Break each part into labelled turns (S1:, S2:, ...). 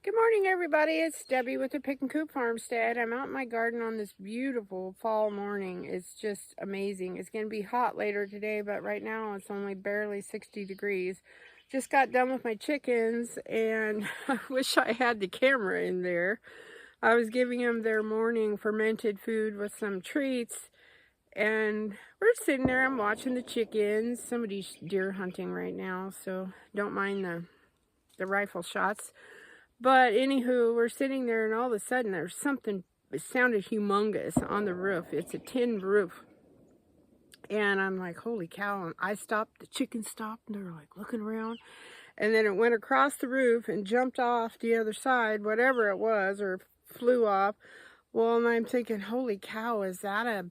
S1: Good morning, everybody. It's Debbie with the Pickin Coop Farmstead. I'm out in my garden on this beautiful fall morning. It's just amazing. It's going to be hot later today, but right now it's only barely 60 degrees. Just got done with my chickens, and I wish I had the camera in there. I was giving them their morning fermented food with some treats, and we're sitting there. I'm watching the chickens. Somebody's deer hunting right now, so don't mind the rifle shots. But anywho, we're sitting there, and all of a sudden there's something, it sounded humongous on the roof. It's a tin roof. And I'm like, holy cow. And I stopped, the chickens stopped, and they're like looking around. And then it went across the roof and jumped off the other side, whatever it was, or flew off. Well, and I'm thinking, holy cow, is that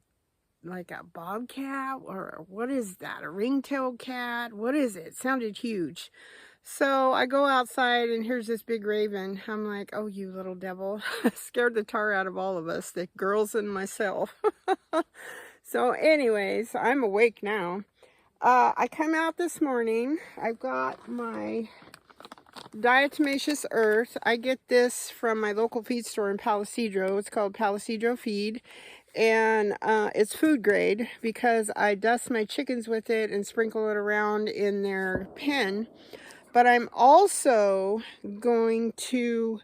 S1: like a bobcat? Or what is that? A ring-tailed cat? What is it? It sounded huge. So I go outside, and here's this big raven. I'm like, oh, you little devil. Scared the tar out of all of us, the girls and myself. So anyways, I'm awake now. I come out this morning. I've got my diatomaceous earth. I get this from my local feed store in Palisadro. It's called Palisadro Feed. And it's food grade because I dust my chickens with it and sprinkle it around in their pen. But I'm also going to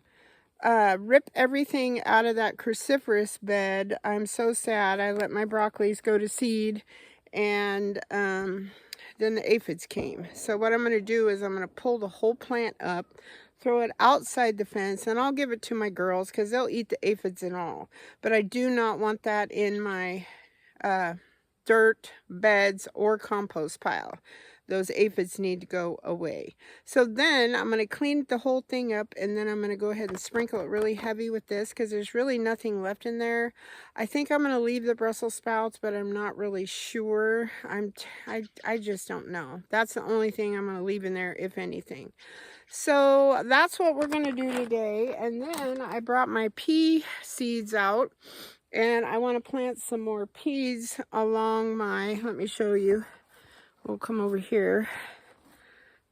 S1: rip everything out of that cruciferous bed. I'm so sad. I let my broccolis go to seed, and then the aphids came. So what I'm going to do is I'm going to pull the whole plant up, throw it outside the fence, and I'll give it to my girls because they'll eat the aphids and all. But I do not want that in my dirt, beds, or compost pile. Those aphids need to go away. So then I'm going to clean the whole thing up, and then I'm going to go ahead and sprinkle it really heavy with this because there's really nothing left in there. I think I'm going to leave the Brussels sprouts, but I'm not really sure. I just don't know. That's the only thing I'm going to leave in there, if anything. So that's what we're going to do today. And then I brought my pea seeds out, and I want to plant some more peas along my, let me show you. We'll come over here.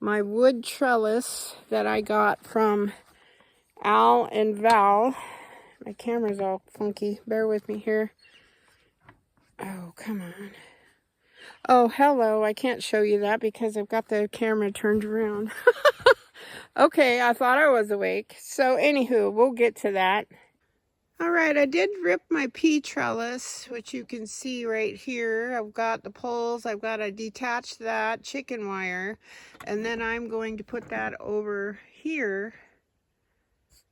S1: My wood trellis that I got from Al and Val. My camera's all funky. Bear with me here. Oh, come on. Oh, hello. I can't show you that because I've got the camera turned around. Okay, I thought I was awake. So, anywho, we'll get to that. Alright, I did rip my pea trellis, which you can see right here. I've got the poles, I've got to detach that chicken wire, and then I'm going to put that over here.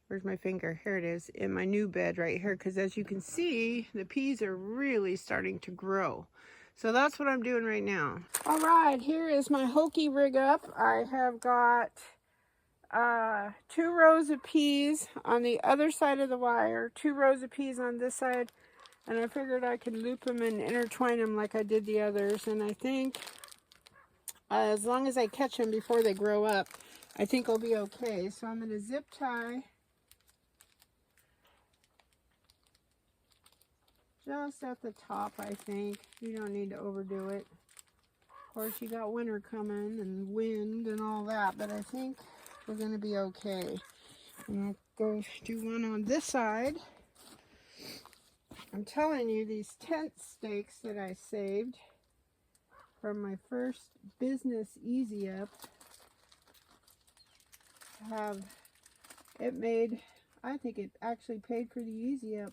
S1: Where's my finger? Here it is, in my new bed right here, because as you can see, the peas are really starting to grow. So that's what I'm doing right now. Alright, here is my hokey rig up. I have got 2 rows of peas on the other side of the wire, 2 rows of peas on this side, and I figured I could loop them and intertwine them like I did the others. And I think as long as I catch them before they grow up, I think I'll be okay. So I'm going to zip tie just at the top. I think you don't need to overdo it. Of course, you got winter coming and wind and all that, but I think we're going to be okay. And I'll go do one on this side. I'm telling you, these tent stakes that I saved from my first business easy up I think it actually paid for the easy up.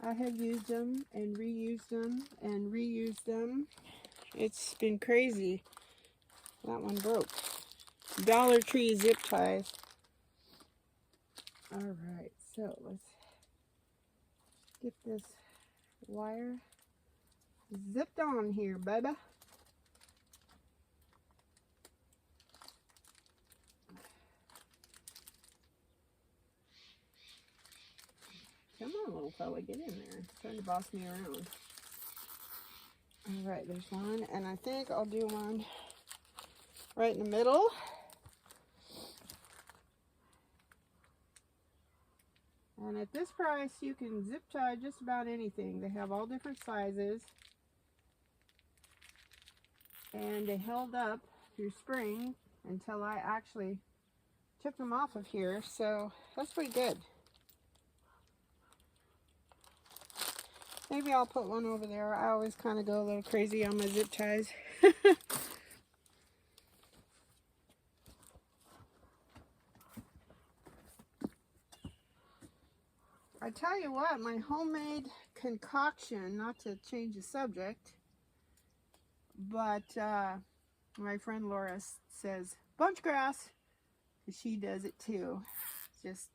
S1: I have used them and reused them and reused them. It's been crazy. That one broke. Dollar Tree zip ties. Alright, so let's get this wire zipped on here, baby. Come on, little fella, get in there. It's trying to boss me around. Alright, there's one, and I think I'll do one right in the middle. And at this price, you can zip tie just about anything. They have all different sizes. And they held up through spring until I actually took them off of here, so that's pretty good. Maybe I'll put one over there. I always kind of go a little crazy on my zip ties. I tell you what, my homemade concoction, not to change the subject, but my friend Laura says bunch grass, and she does it too. Just,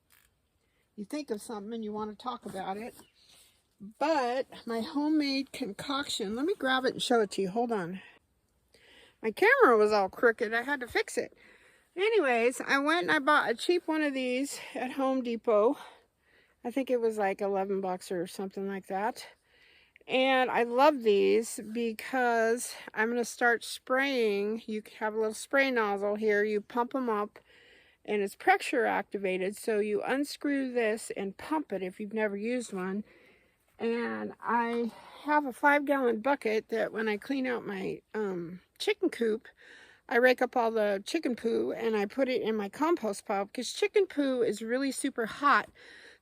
S1: you think of something and you want to talk about it. But my homemade concoction, let me grab it and show it to you. Hold on. My camera was all crooked. I had to fix it. Anyways, I went and I bought a cheap one of these at Home Depot. I think it was like 11 bucks or something like that. And I love these because I'm going to start spraying. You have a little spray nozzle here. You pump them up and it's pressure activated. So you unscrew this and pump it if you've never used one. And I have a 5-gallon bucket that when I clean out my chicken coop, I rake up all the chicken poo and I put it in my compost pile because chicken poo is really super hot.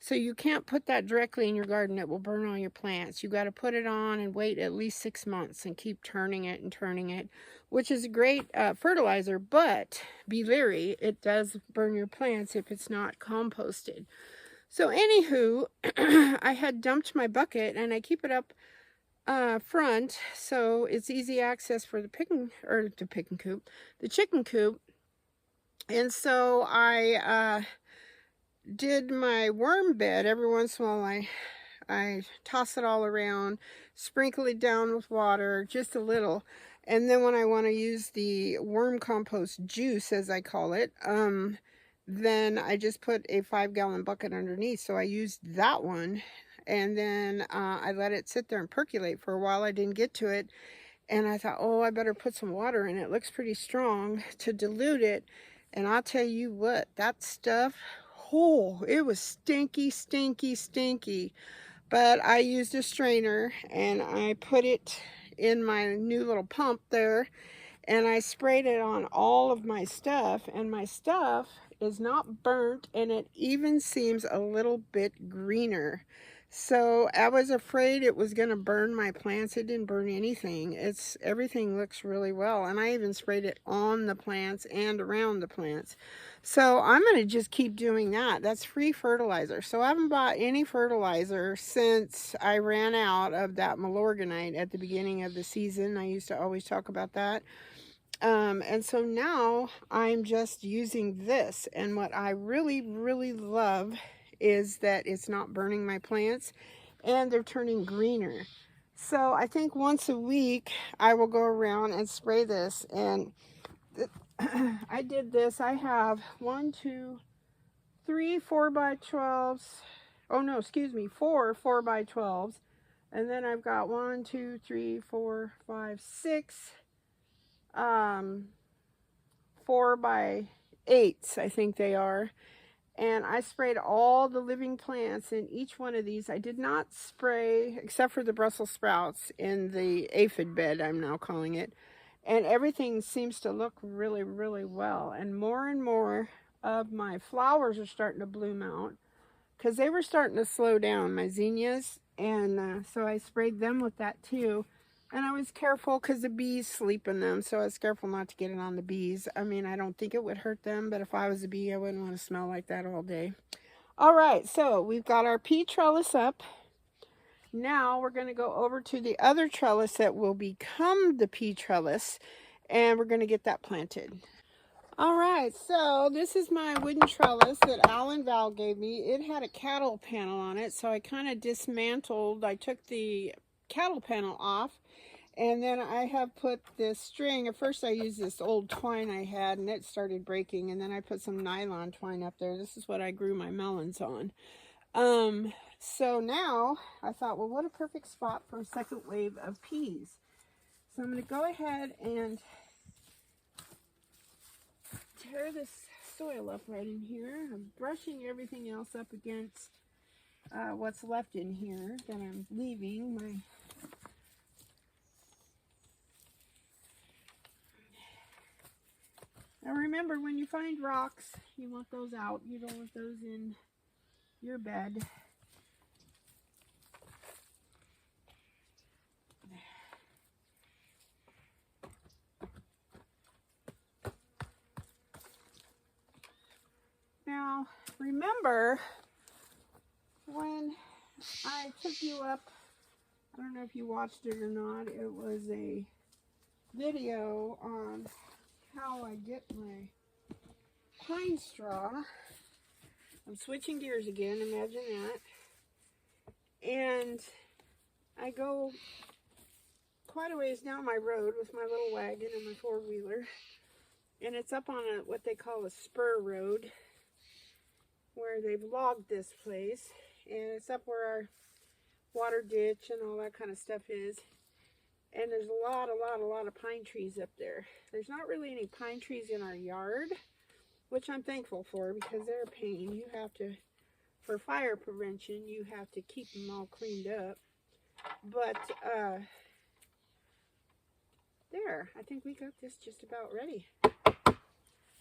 S1: So you can't put that directly in your garden. It will burn all your plants. You got to put it on and wait at least 6 months and keep turning it, which is a great fertilizer, but be leery. It does burn your plants if it's not composted. So anywho, I had dumped my bucket and I keep it up front so it's easy access for the chicken coop. And so I did my worm bed. Every once in a while I toss it all around, sprinkle it down with water, just a little. And then when I want to use the worm compost juice, as I call it, then I just put a 5-gallon bucket underneath. So I used that one. And then I let it sit there and percolate for a while. I didn't get to it. And I thought, oh, I better put some water in it. It looks pretty strong to dilute it. And I'll tell you what, that stuff, oh, it was stinky, stinky, stinky. But I used a strainer and I put it in my new little pump there. And I sprayed it on all of my stuff. And my stuff is not burnt and it even seems a little bit greener. So I was afraid it was going to burn my plants. It didn't burn anything. Everything looks really well. And I even sprayed it on the plants and around the plants. So I'm going to just keep doing that. That's free fertilizer. So I haven't bought any fertilizer since I ran out of that Milorganite at the beginning of the season. I used to always talk about that. And so now I'm just using this. And what I really, really love is that it's not burning my plants and they're turning greener. So I think once a week I will go around and spray this. And I did this. I have 1, 2, 3 4x12s. Oh no, excuse me, 4 4x12s. And then I've got 1, 2, 3, 4, 5, 6 4x8s, I think they are. And I sprayed all the living plants in each one of these. I did not spray, except for the Brussels sprouts in the aphid bed, I'm now calling it. And everything seems to look really, really well. And more of my flowers are starting to bloom out because they were starting to slow down, my zinnias. And so I sprayed them with that too. And I was careful because the bees sleep in them. So I was careful not to get it on the bees. I mean, I don't think it would hurt them. But if I was a bee, I wouldn't want to smell like that all day. All right. So we've got our pea trellis up. Now we're going to go over to the other trellis that will become the pea trellis. And we're going to get that planted. All right. So this is my wooden trellis that Al and Val gave me. It had a cattle panel on it. So I kind of dismantled. I took the cattle panel off. And then I have put this string. At first I used this old twine I had and it started breaking. And then I put some nylon twine up there. This is what I grew my melons on. So now I thought, well, what a perfect spot for a second wave of peas. So I'm going to go ahead and tear this soil up right in here. I'm brushing everything else up against what's left in here that I'm leaving. Now remember, when you find rocks, you want those out. You don't want those in your bed. Now, remember when I took you up, I don't know if you watched it or not, it was a video on how I get my pine straw. I'm switching gears again, imagine that. And I go quite a ways down my road with my little wagon and my four-wheeler. And it's up on what they call a spur road, where they've logged this place. And it's up where our water ditch and all that kind of stuff is. And there's a lot of pine trees up there. There's not really any pine trees in our yard, which I'm thankful for, because they're a pain. You have to, for fire prevention, you have to keep them all cleaned up. But, there, I think we got this just about ready.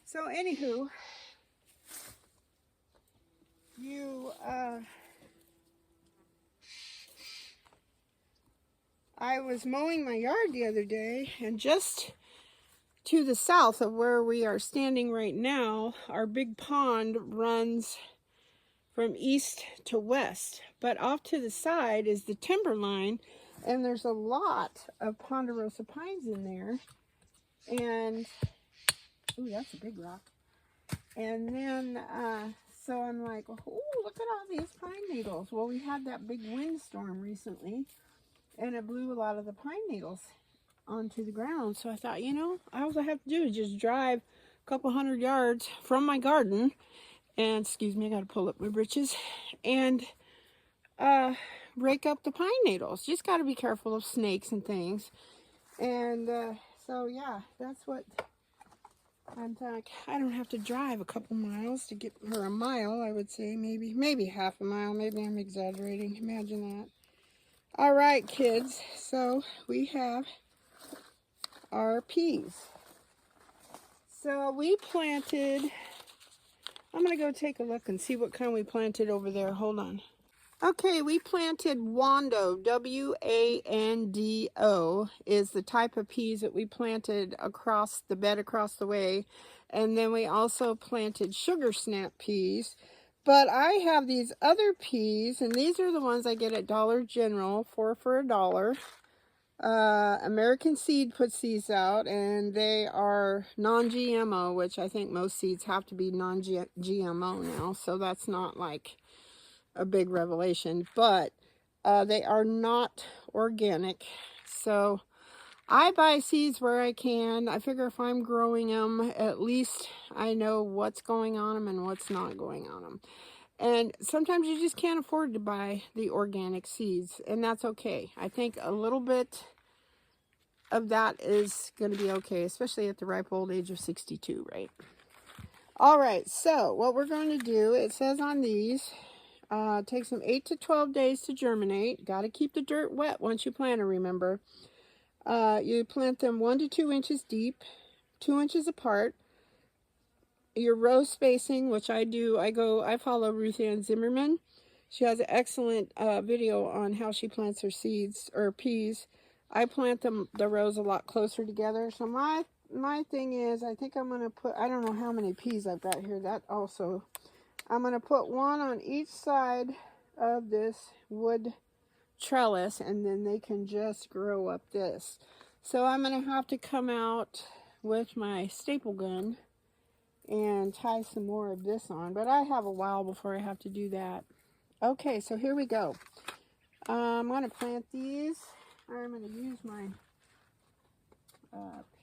S1: So, anywho, I was mowing my yard the other day, and just to the south of where we are standing right now, our big pond runs from east to west. But off to the side is the timberline, and there's a lot of ponderosa pines in there. And, ooh, that's a big rock. And then, so I'm like, oh, look at all these pine needles. Well, we had that big windstorm recently, and it blew a lot of the pine needles onto the ground. So I thought, you know, all I have to do is just drive a couple 100 yards from my garden, and excuse me, I gotta pull up my britches, and rake up the pine needles. Just gotta be careful of snakes and things. And so yeah, that's what I'm like. I don't have to drive a couple miles to get, or a mile, I would say, maybe half a mile. Maybe I'm exaggerating. Imagine that. All right, kids, so we have our peas. So we planted, I'm going to go take a look and see what kind we planted over there. Hold on. Okay, we planted Wando, W-A-N-D-O, is the type of peas that we planted across the bed across the way. And then we also planted sugar snap peas. But I have these other peas, and these are the ones I get at Dollar General, 4 for $1. American Seed puts these out, and they are non-GMO, which I think most seeds have to be non-GMO now, so that's not like a big revelation. But they are not organic, so I buy seeds where I can. I figure if I'm growing them, at least I know what's going on them and what's not going on them. And sometimes you just can't afford to buy the organic seeds, and that's okay. I think a little bit of that is going to be okay, especially at the ripe old age of 62, right? All right, so what we're going to do, it says on these, it takes them 8 to 12 days to germinate. Got to keep the dirt wet once you plant them, remember. You plant them 1 to 2 inches deep, 2 inches apart. Your row spacing, which I do, I follow Ruth Ann Zimmerman. She has an excellent video on how she plants her seeds, or peas. I plant them, the rows, a lot closer together. So my thing is, I think I'm going to put, I don't know how many peas I've got here. That also, I'm going to put one on each side of this wood trellis, and then they can just grow up this. So I'm going to have to come out with my staple gun and tie some more of this on, but I have a while before I have to do that. Okay, so here we go. I'm going to plant these. I'm going to use my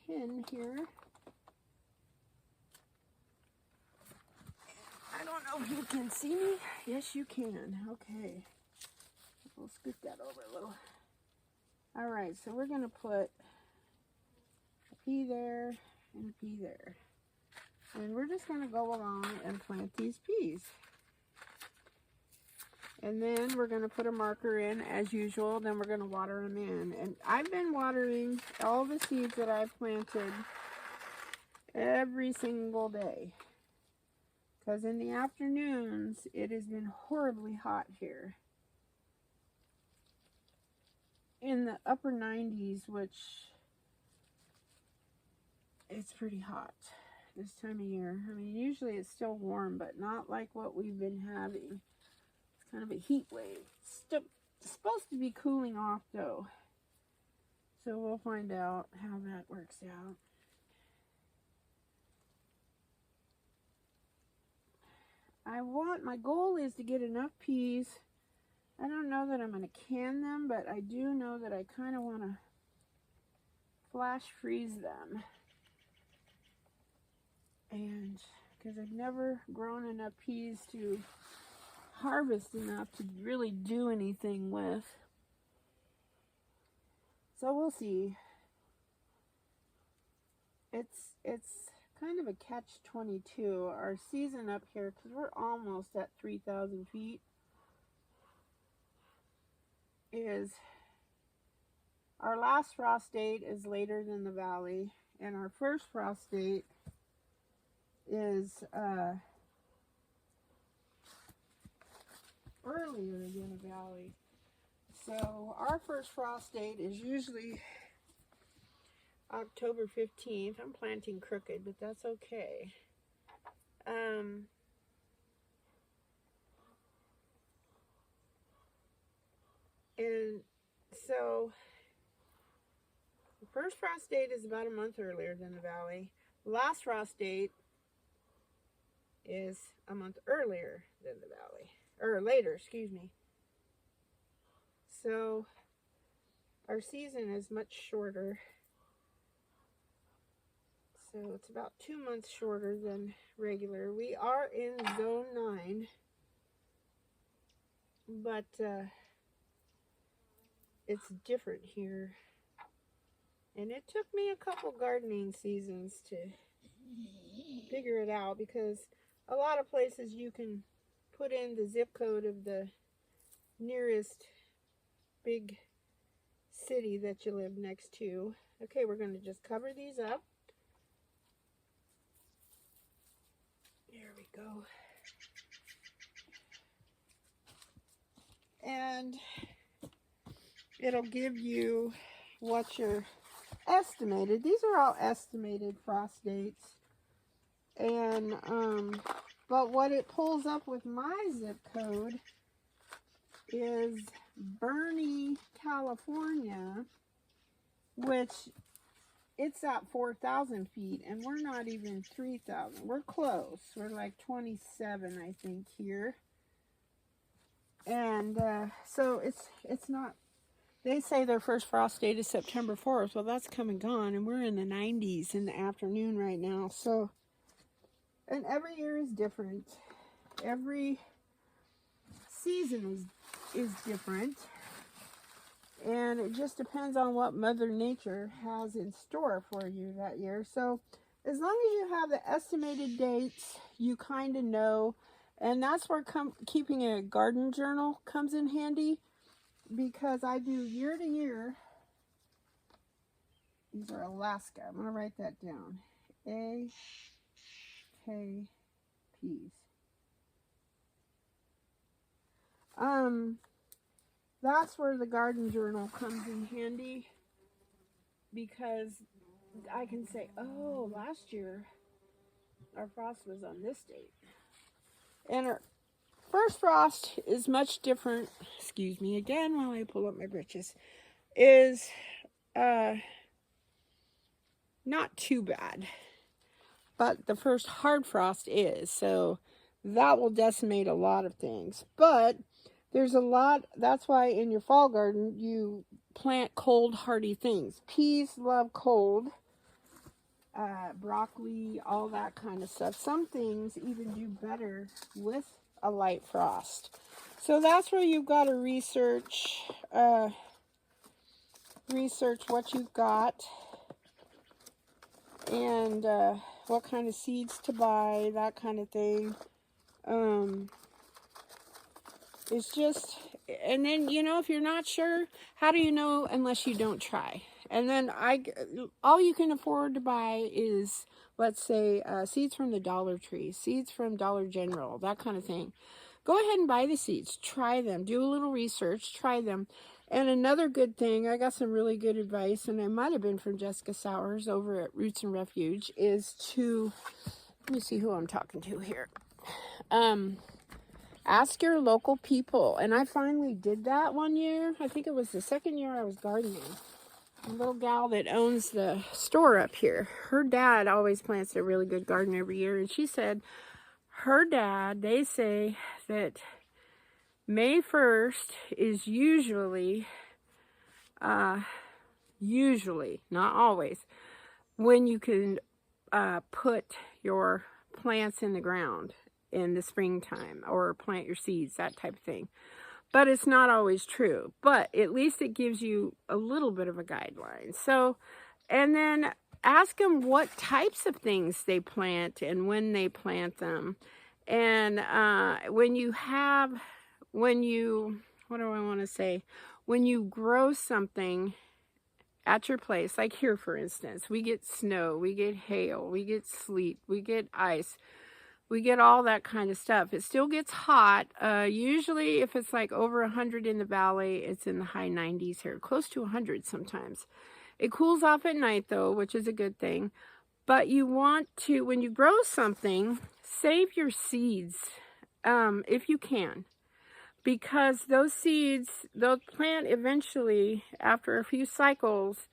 S1: pin here. I don't know if you can see me. Yes, you can. Okay. We'll scoot that over a little. All right, so we're going to put a pea there and a pea there. And we're just going to go along and plant these peas. And then we're going to put a marker in as usual. Then we're going to water them in. And I've been watering all the seeds that I've planted every single day. Because in the afternoons, it has been horribly hot here. In the upper 90s, which it's pretty hot this time of year. I mean, usually it's still warm, but not like what we've been having. It's kind of a heat wave. It's supposed to be cooling off, though. So we'll find out how that works out. My goal is to get enough peas. I don't know that I'm going to can them, but I do know that I kind of want to flash freeze them. And because I've never grown enough peas to harvest enough to really do anything with. So we'll see. It's kind of a catch-22. Our season up here, because we're almost at 3,000 feet, is our last frost date is later than the valley, and our first frost date is earlier than the valley. So our first frost date is usually October 15th. I'm planting crooked, but that's okay. And so the first frost date is about a month earlier than the valley. The last frost date is a month earlier than the valley, or later, excuse me. So our season is much shorter. So it's about 2 months shorter than regular. We are in zone 9, but it's different here. And it took me a couple gardening seasons to figure it out, because a lot of places you can put in the zip code of the nearest big city that you live next to. Okay, we're going to just cover these up. There we go. And it'll give you what you're estimated. These are all estimated frost dates. And, but what it pulls up with my zip code is Bernie, California, which it's at 4,000 feet, and we're not even 3,000. We're close. We're like 27, I think, here. And so it's not. They say their first frost date is September 4th. Well, that's come and gone, and we're in the 90s in the afternoon right now. So, and every year is different. Every season is different. And it just depends on what Mother Nature has in store for you that year. So as long as you have the estimated dates, you kind of know. And that's where keeping a garden journal comes in handy, because I do year to year. These are Alaska. I'm going to write that down. AKPs. That's where the garden journal comes in handy, because I can say, oh, last year our frost was on this date. And our first frost is much different, excuse me again while I pull up my britches, is not too bad. But the first hard frost is, so that will decimate a lot of things. But there's a lot, that's why in your fall garden you plant cold hardy things. Peas love cold, broccoli, all that kind of stuff. Some things even do better with a light frost. So that's where you've got to research what you've got, and what kind of seeds to buy, that kind of thing. It's just, and then, you know, if you're not sure, how do you know unless you don't try? And then all you can afford to buy is let's say seeds from the Dollar Tree, seeds from Dollar General, that kind of thing. Go ahead and buy the seeds. Try them. Do a little research. Try them. And another good thing, I got some really good advice, and it might have been from Jessica Sowers over at Roots and Refuge, is to, let me see who I'm talking to here. Ask your local people. And I finally did that one year. I think it was the second year I was gardening. A little gal that owns the store up here, her dad always plants a really good garden every year. And she said her dad, they say that May 1st is usually, not always, when you can put your plants in the ground in the springtime, or plant your seeds, that type of thing. But it's not always true. But at least it gives you a little bit of a guideline. So, and then ask them what types of things they plant and when they plant them. And when you, what do I want to say? When you grow something at your place, like here for instance, we get snow, we get hail, we get sleet, we get ice. We get all that kind of stuff. It still gets hot. Usually if it's like over 100 in the valley, it's in the high 90s here, close to 100 sometimes. It cools off at night though, which is a good thing. But you want to, when you grow something, save your seeds if you can. Because those seeds, they'll plant eventually, after a few cycles,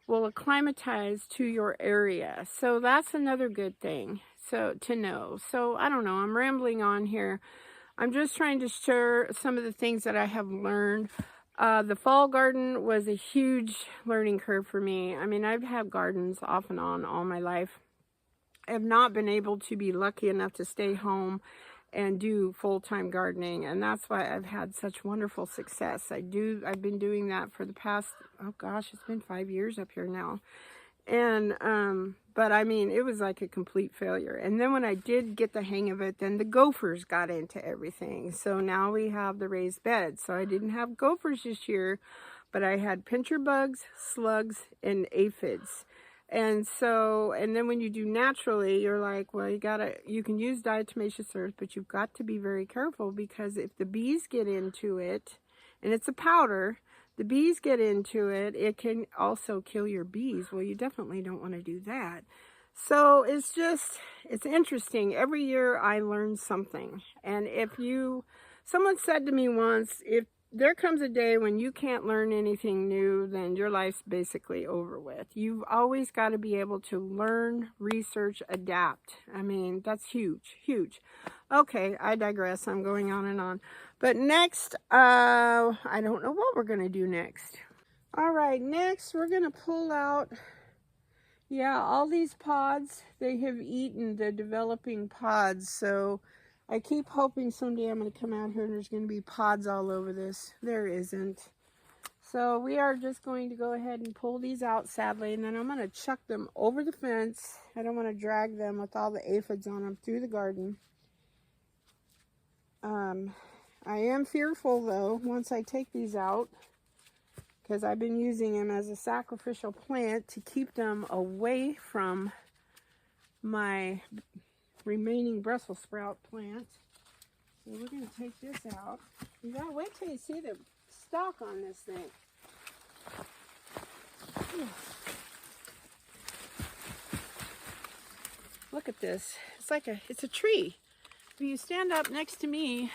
S1: will acclimatize to your area. So that's another good thing to know. So I don't know, I'm rambling on here. I'm just trying to share some of the things that I have learned. The fall garden was a huge learning curve for me. I mean, I've had gardens off and on all my life. I have not been able to be lucky enough to stay home and do full-time gardening, and that's why I've had such wonderful success. I've been doing that for the past, oh gosh, it's been 5 years up here now. And but I mean, it was like a complete failure. And then when I did get the hang of it, then the gophers got into everything. So now we have the raised beds. So I didn't have gophers this year, but I had pincher bugs, slugs, and aphids. And so, and then when you do naturally, you're like, well, you can use diatomaceous earth, but you've got to be very careful, because if the bees get into it, and it's a powder, the bees get into it, it can also kill your bees. Well, you definitely don't want to do that. So it's interesting. Every year I learn something. And someone said to me once, if there comes a day when you can't learn anything new, then your life's basically over with. You've always got to be able to learn, research, adapt. I mean, that's huge, huge. Okay, I digress. I'm going on and on. But next, I don't know what we're going to do next. All right, next we're going to pull out, all these pods. They have eaten the developing pods, so I keep hoping someday I'm going to come out here and there's going to be pods all over this. There isn't. So we are just going to go ahead and pull these out, sadly, and then I'm going to chuck them over the fence. I don't want to drag them with all the aphids on them through the garden. I am fearful, though, once I take these out, because I've been using them as a sacrificial plant to keep them away from my remaining Brussels sprout plant. So we're going to take this out. You gotta wait till you see the stalk on this thing. Look at this. It's a tree. If you stand up next to me,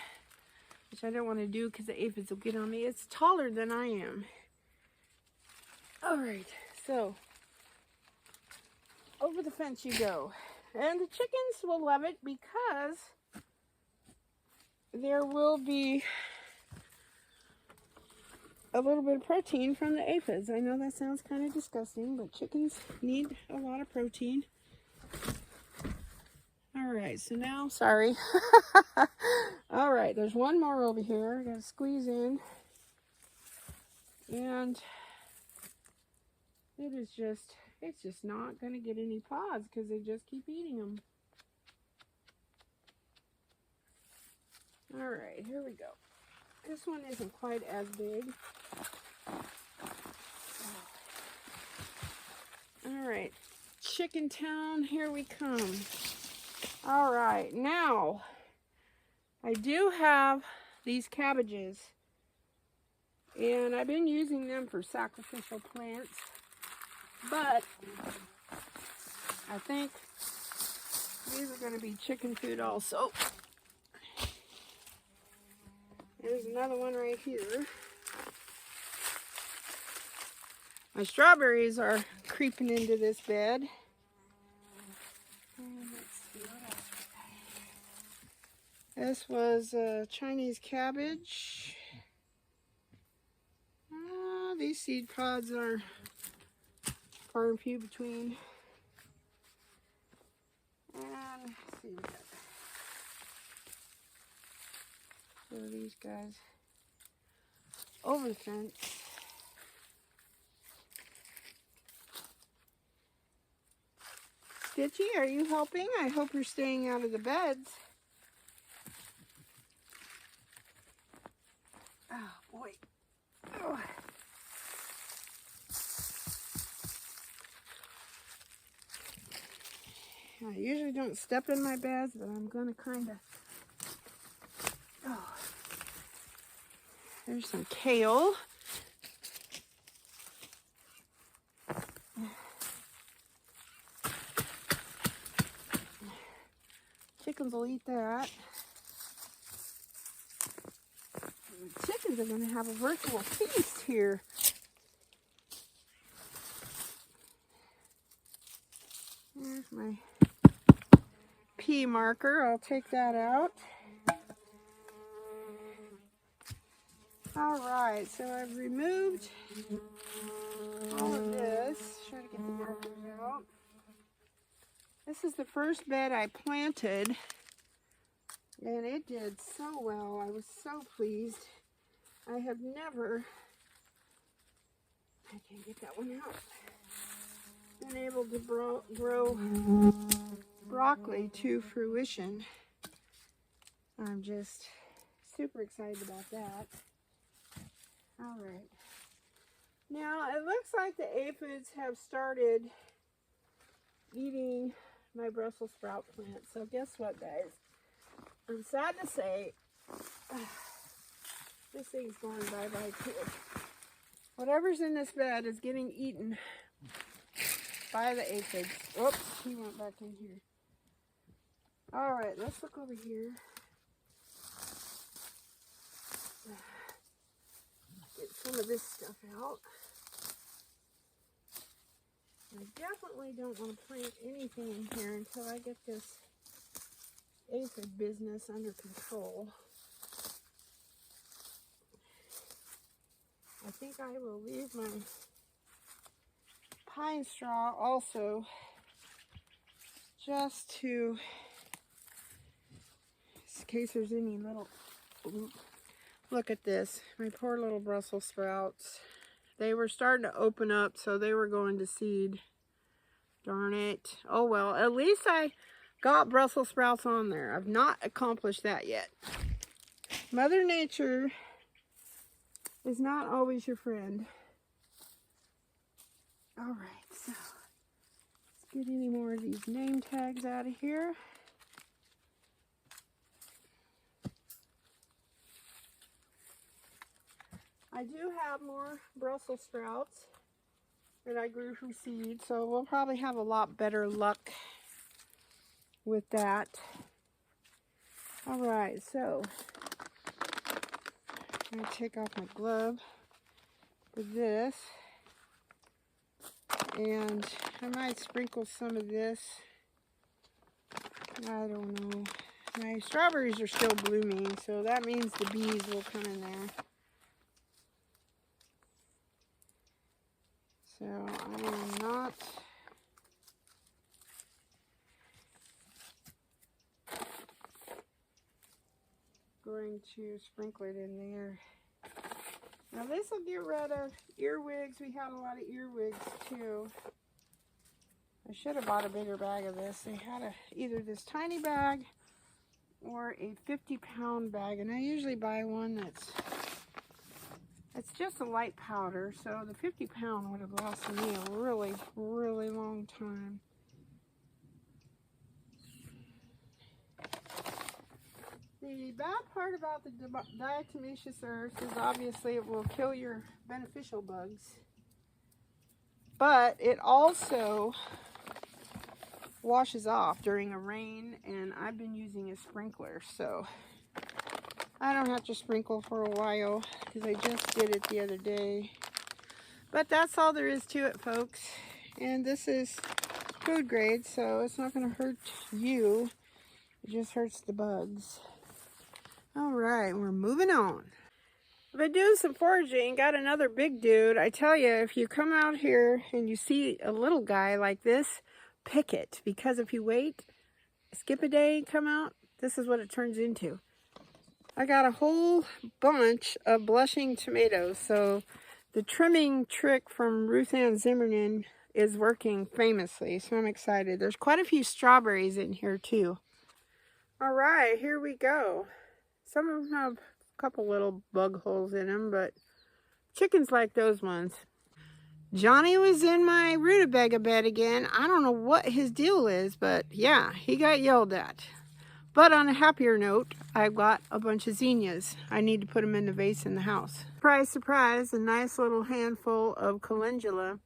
S1: which I don't want to do because the aphids will get on me, it's taller than I am. All right, so over the fence you go. And the chickens will love it because there will be a little bit of protein from the aphids. I know that sounds kind of disgusting, but chickens need a lot of protein. All right, so now, sorry. All right, there's one more over here. I gotta squeeze in. And it's just not gonna get any pods because they just keep eating them. All right, here we go. This one isn't quite as big. All right, Chicken Town, here we come. All right, now I do have these cabbages, and I've been using them for sacrificial plants, but I think these are going to be chicken food also. There's another one right here. My strawberries are creeping into this bed. And let's see what else. This was Chinese cabbage. These seed pods are far and few between. And let's see what are these guys over the fence. Stitchy, are you helping? I hope you're staying out of the beds. Oh boy. Oh. I usually don't step in my beds, but I'm gonna kind of. Oh. There's some kale. Chickens will eat that. The chickens are going to have a virtual feast here. There's my pea marker. I'll take that out. All right, so I've removed all of this. Try to get the markers out. This is the first bed I planted, and it did so well. I was so pleased. I have never, I can't get that one out, been able to grow broccoli to fruition. I'm just super excited about that. All right. Now, it looks like the aphids have started eating my Brussels sprout plant. So guess what, guys? I'm sad to say, this thing's going bye-bye too. Whatever's in this bed is getting eaten by the aphids. Oops, he went back in here. All right, let's look over here. Get some of this stuff out. I definitely don't want to plant anything in here until I get this aphid business under control. I think I will leave my pine straw also, just to, in case there's any little, look at this, my poor little Brussels sprouts. They were starting to open up, so they were going to seed. Darn it. Oh well, at least I got Brussels sprouts on there. I've not accomplished that yet. Mother Nature is not always your friend. Alright, so let's get any more of these name tags out of here. I do have more Brussels sprouts that I grew from seed, so we'll probably have a lot better luck with that. All right, so I'm going to take off my glove for this, and I might sprinkle some of this. I don't know. My strawberries are still blooming, so that means the bees will come in there. So I am not going to sprinkle it in there. Now this will get rid of earwigs. We had a lot of earwigs too. I should have bought a bigger bag of this. They had either this tiny bag or a 50-pound bag, and I usually buy one that's just a light powder, so the 50-pound would have lasted me a really, really long time. The bad part about the diatomaceous earth is obviously it will kill your beneficial bugs, but it also washes off during a rain, and I've been using a sprinkler, so I don't have to sprinkle for a while because I just did it the other day. But that's all there is to it, folks. And this is food grade, so it's not going to hurt you. It just hurts the bugs. All right, we're moving on. I've been doing some foraging, got another big dude. I tell you, if you come out here and you see a little guy like this, pick it. Because if you wait, skip a day, come out, this is what it turns into. I got a whole bunch of blushing tomatoes, so the trimming trick from Ruth Ann Zimmerman is working famously, so I'm excited. There's quite a few strawberries in here too. All right, here we go. Some of them have a couple little bug holes in them, but chickens like those ones. Johnny was in my rutabaga bed again. I don't know what his deal is, but yeah, he got yelled at. But on a happier note, I've got a bunch of zinnias. I need to put them in the vase in the house. Surprise, surprise, a nice little handful of calendula.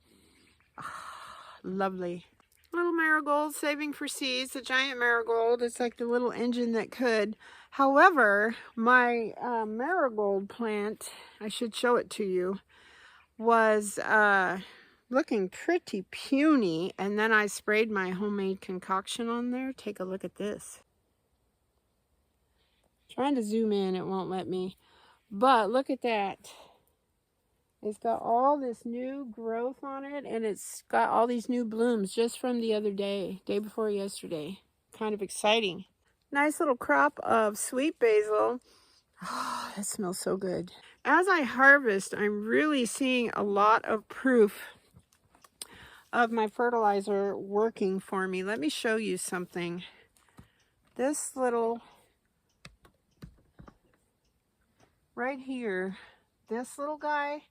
S1: Lovely. Little marigold, saving for seeds, the giant marigold. It's like the little engine that could. However, my marigold plant, I should show it to you, was looking pretty puny. And then I sprayed my homemade concoction on there. Take a look at this. Trying to zoom in, it won't let me. But look at that. It's got all this new growth on it, and it's got all these new blooms just from the other day, day before yesterday. Kind of exciting. Nice little crop of sweet basil. Oh, that smells so good. As I harvest, I'm really seeing a lot of proof of my fertilizer working for me. Let me show you something. This little, right here, this little guy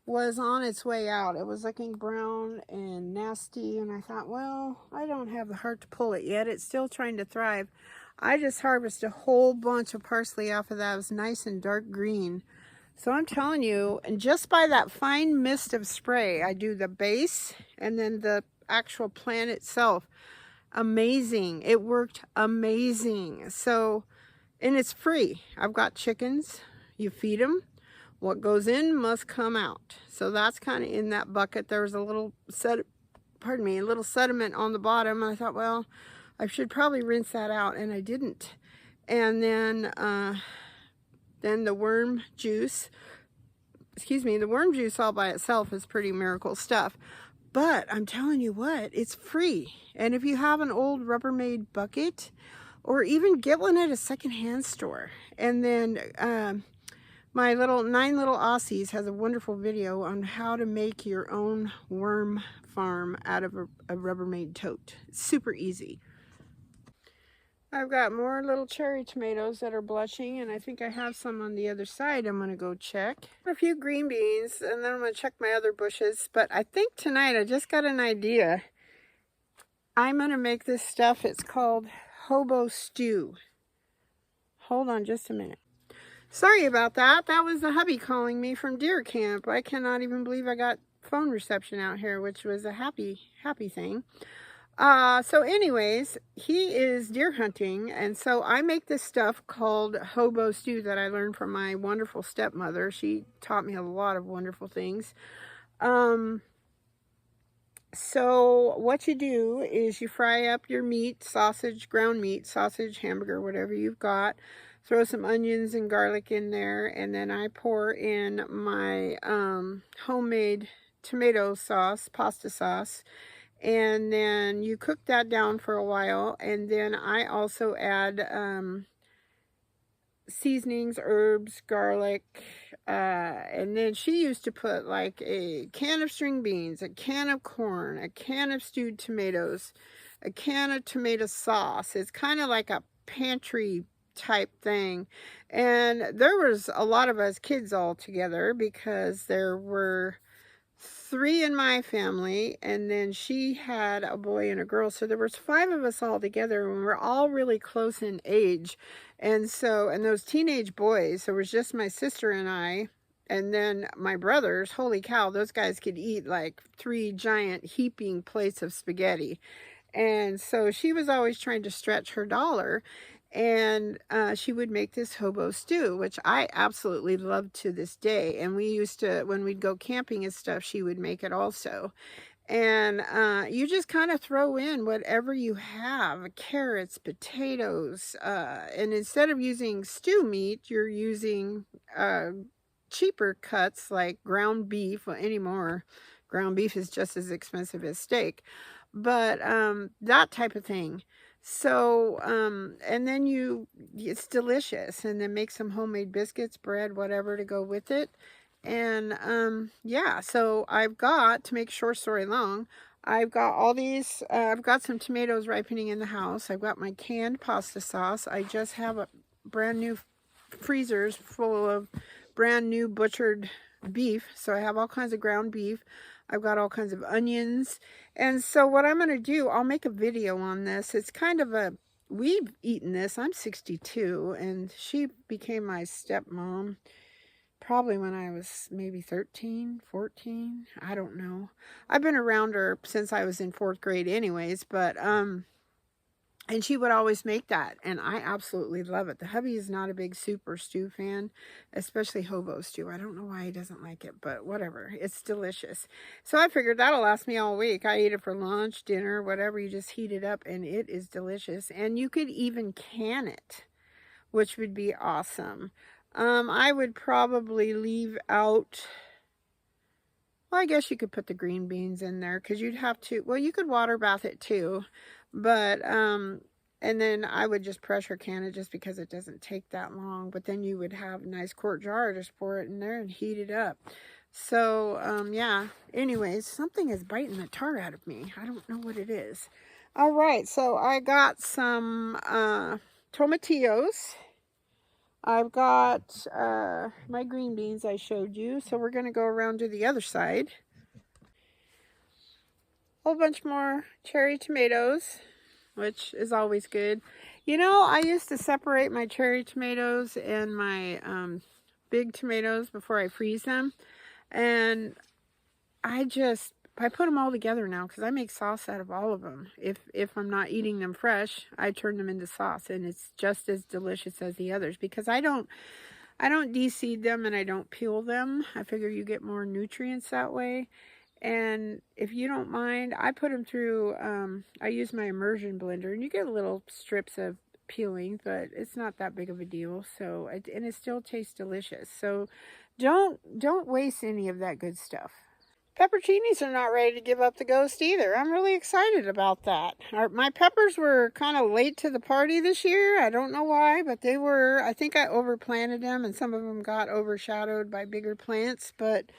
S1: was on its way out. It was looking brown and nasty, and I thought, well, I don't have the heart to pull it yet. It's still trying to thrive. I just harvested a whole bunch of parsley off of that. It was nice and dark green. So I'm telling you, and just by that fine mist of spray, I do the base and then the actual plant itself. Amazing. It worked amazing. So, and it's free. I've got chickens. You feed them. What goes in must come out. So that's kind of in that bucket. There was a little a little sediment on the bottom. I thought, well, I should probably rinse that out, and I didn't. And then the worm juice, the worm juice all by itself is pretty miracle stuff. But I'm telling you what, it's free. And if you have an old Rubbermaid bucket, or even get one at a secondhand store, and then my little 9 Little Aussies has a wonderful video on how to make your own worm farm out of a Rubbermaid tote. It's super easy. I've got more little cherry tomatoes that are blushing, and I think I have some on the other side. I'm going to go check. A few green beans, and then I'm going to check my other bushes. But I think tonight I just got an idea. I'm going to make this stuff. It's called hobo stew. Hold on just a minute. Sorry about that. That was the hubby calling me from deer camp. I cannot even believe I got phone reception out here, which was a happy thing. So anyways, he is deer hunting, and so I make this stuff called hobo stew that I learned from my wonderful stepmother. She taught me a lot of wonderful things. So what you do is you fry up your meat, sausage, ground meat, sausage, hamburger, whatever you've got. Throw some onions and garlic in there, and then I pour in my homemade tomato sauce, pasta sauce, and then you cook that down for a while, and then I also add seasonings, herbs, garlic, and then she used to put like a can of string beans, a can of corn, a can of stewed tomatoes, a can of tomato sauce. It's kind of like a pantry type thing, and there was a lot of us kids all together because there were 3 in my family, and then she had a boy and a girl. So there was 5 of us all together, and we're all really close in age. And so, and those teenage boys, so it was just my sister and I, and then my brothers. Holy cow, those guys could eat like 3 giant heaping plates of spaghetti. And so she was always trying to stretch her dollar, and she would make this hobo stew, which I absolutely love to this day. And we used to, when we'd go camping and stuff, she would make it also. And you just kind of throw in whatever you have, carrots, potatoes, and instead of using stew meat, you're using cheaper cuts like ground beef. Well, anymore, ground beef is just as expensive as steak, but that type of thing. So and then it's delicious. And then make some homemade biscuits, bread, whatever to go with it. And yeah, so I've got, to make a short story long, I've got all these, I've got some tomatoes ripening in the house. I've got my canned pasta sauce. I just have a brand new freezers full of brand new butchered beef. So I have all kinds of ground beef. I've got all kinds of onions. And so what I'm going to do, I'll make a video on this. It's kind of a, we've eaten this. I'm 62, and she became my stepmom probably when I was maybe 13, 14. I don't know. I've been around her since I was in 4th grade anyways, but and she would always make that, and I absolutely love it. The hubby is not a big soup or stew fan, especially hobo stew. I don't know why he doesn't like it, but whatever. It's delicious. So I figured that'll last me all week. I eat it for lunch, dinner, whatever. You just heat it up, and it is delicious. And you could even can it, which would be awesome. I would probably leave out, well, I guess you could put the green beans in there, because you'd have to, well, you could water bath it too. But, and then I would just pressure can it just because it doesn't take that long. But then you would have a nice quart jar, just pour it in there and heat it up. So, yeah. Anyways, something is biting the tar out of me. I don't know what it is. All right, so I got some tomatillos. I've got my green beans I showed you. So we're going to go around to the other side. Whole bunch more cherry tomatoes, which is always good. You know, I used to separate my cherry tomatoes and my big tomatoes before I freeze them. And I put them all together now because I make sauce out of all of them. If I'm not eating them fresh, I turn them into sauce, and it's just as delicious as the others, because I don't de-seed them and I don't peel them. I figure you get more nutrients that way. And if you don't mind, I put them through, I use my immersion blender, and you get little strips of peeling, but it's not that big of a deal. So, and it still tastes delicious. So don't waste any of that good stuff. Pepperoncinis are not ready to give up the ghost either. I'm really excited about that. My peppers were kind of late to the party this year. I don't know why, but they were. I think I overplanted them, and some of them got overshadowed by bigger plants. But,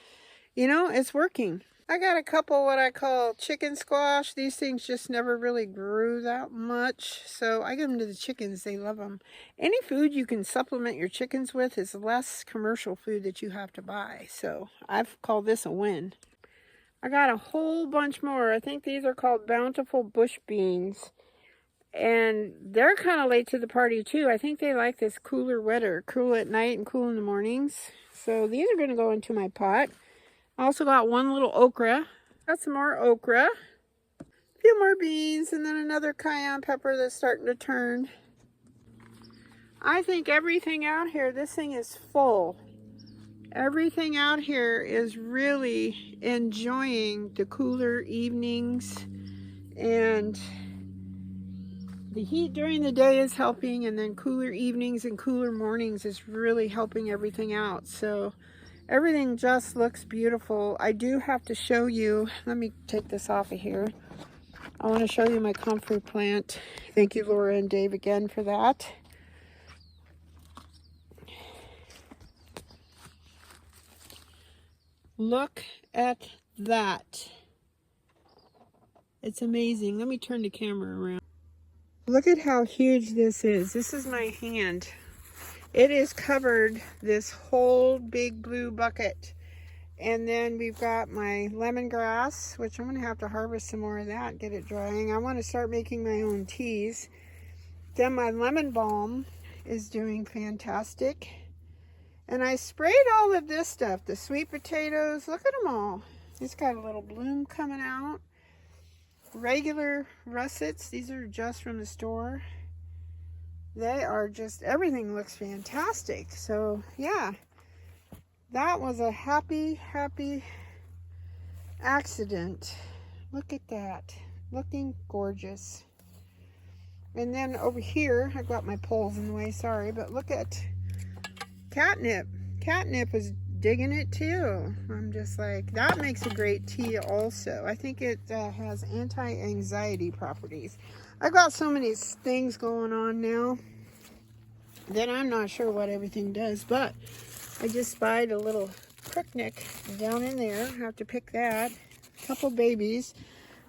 S1: you know, it's working. I got a couple what I call chicken squash. These things just never really grew that much, so I give them to the chickens. They love them. Any food you can supplement your chickens with is less commercial food that you have to buy, so I've called this a win. I got a whole bunch more. I think these are called bountiful bush beans, and they're kind of late to the party too. I think they like this cooler weather, cool at night and cool in the mornings. So these are going to go into my pot. I also got one little okra. Got some more okra. A few more beans, and then another cayenne pepper that's starting to turn. I think everything out here, this thing is full. Everything out here is really enjoying the cooler evenings, and the heat during the day is helping, and then cooler evenings and cooler mornings is really helping everything out. So everything just looks beautiful. I do have to show you, let me take this off of here. I want to show you my comfrey plant. Thank you, Laura and Dave, again for that. Look at that. It's amazing. Let me turn the camera around. Look at how huge this is. This is my hand. It is covered this whole big blue bucket. And then we've got my lemongrass, which I'm going to have to harvest some more of that, get it drying. I want to start making my own teas. Then my lemon balm is doing fantastic. And I sprayed all of this stuff, the sweet potatoes. Look at them all. It's got a little bloom coming out. Regular russets. These are just from the store. They are just, everything looks fantastic. So, yeah. That was a happy accident. Look at that. Looking gorgeous. And then over here, I got my poles in the way, sorry, but look at catnip. Catnip is digging it too. I'm just like, that makes a great tea also. I think it has anti-anxiety properties. I've got so many things going on now that I'm not sure what everything does, but I just spied a little crookneck down in there. I have to pick that. A couple babies.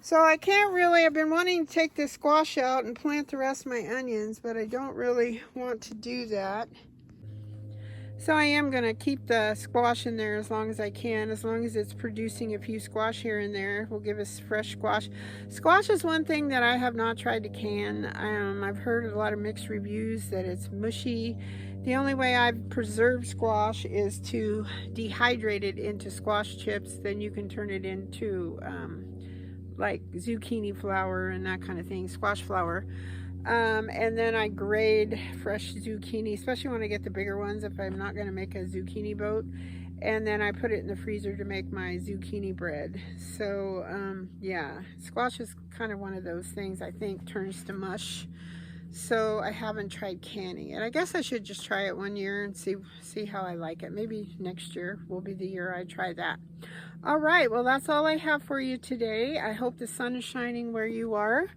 S1: So I can't really, I've been wanting to take this squash out and plant the rest of my onions, but I don't really want to do that. So I am going to keep the squash in there as long as I can, as long as it's producing a few squash here and there. Will give us fresh squash. Squash is one thing that I have not tried to can. I've heard a lot of mixed reviews that it's mushy. The only way I've preserved squash is to dehydrate it into squash chips. Then you can turn it into like zucchini flour and that kind of thing, squash flour. And then I grade fresh zucchini, especially when I get the bigger ones, if I'm not going to make a zucchini boat. And then I put it in the freezer to make my zucchini bread. So, yeah, squash is kind of one of those things I think turns to mush. So I haven't tried canning it. I guess I should just try it one year and see how I like it. Maybe next year will be the year I try that. All right, well, that's all I have for you today. I hope the sun is shining where you are.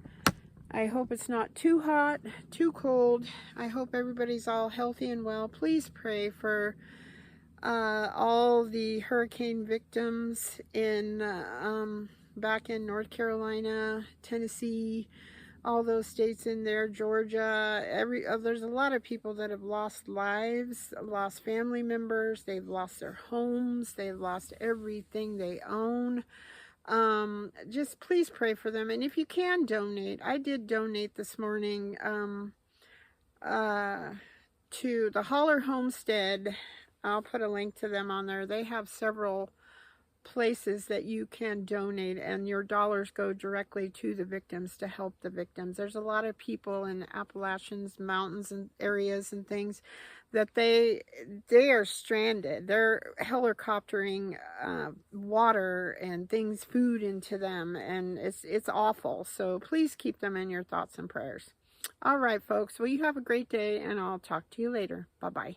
S1: I hope it's not too hot, too cold. I hope everybody's all healthy and well. Please pray for all the hurricane victims in back in North Carolina, Tennessee, all those states in there, Georgia. There's a lot of people that have lost lives, lost family members. They've lost their homes. They've lost everything they own. Just please pray for them. And if you can donate, I did donate this morning to the Holler Homestead. I'll put a link to them on there. They have several places that you can donate, and your dollars go directly to the victims to help the victims. There's a lot of people in the Appalachians, mountains and areas and things that they are stranded. They're helicoptering water and things, food into them, and it's awful. So please keep them in your thoughts and prayers. All right, folks. Well, you have a great day, and I'll talk to you later. Bye-bye.